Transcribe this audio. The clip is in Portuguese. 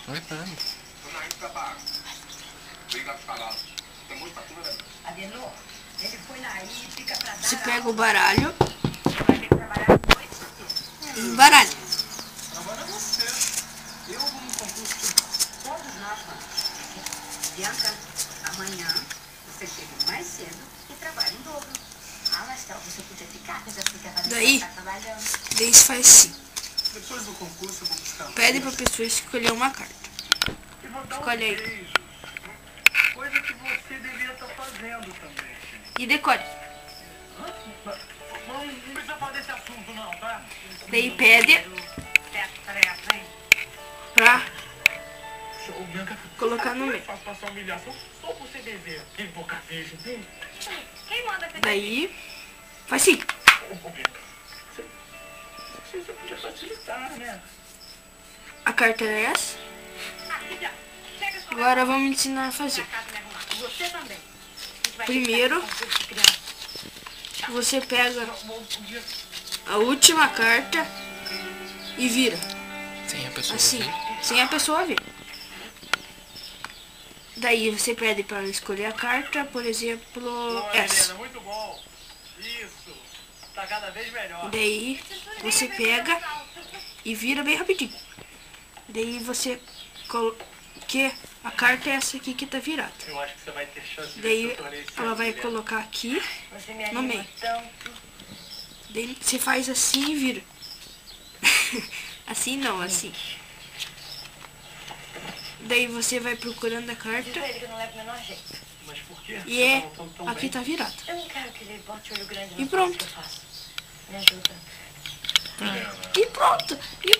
Vai dando. Você pega o baralho e embaralha. Trabalha você. Eu vou no concurso. Todos nós vamos. Bianca, amanhã você chega mais cedo e trabalha em dobro. Ah, mas então você podia ficar, que já fica trabalhando. Daí você faz assim. Depois do concurso eu vou buscar. Pede pra pessoa escolher uma carta. E vou dar Escolhe aí. beijo. Coisa que você devia estar fazendo também. E decore. Não precisa falar desse assunto não, tá? Daí pede pra Ô, Bianca, colocar no meio. eu faço passar humilhação só por você dever. Que boca feia, entende? Quem manda fazer? Daí faz assim. Ô, Bianca, você podia facilitar, né? A carta é essa. Agora vamos ensinar a fazer. Você também. Primeiro, você pega a última carta e vira. Sem a pessoa Assim, ver. sem a pessoa ver. Daí você pede para ela escolher a carta, por exemplo, essa. Muito bom. Isso. Tá cada vez melhor. Daí você pega e vira bem rapidinho. Daí você que a carta é essa aqui que tá virada. Eu acho que você vai ter chance de Daí ver se eu tornei ela vai certo. colocar aqui Você me no meio. Daí você faz assim e vira. Assim não, assim. Daí você vai procurando a carta Diz pra ele que eu não levo o menor jeito. Mas por quê? e é Tá tão aqui bem. tá virado. Eu não quero que ele bote olho grande E nas pronto. coisas que eu faço. Me ajuda. E pronto. E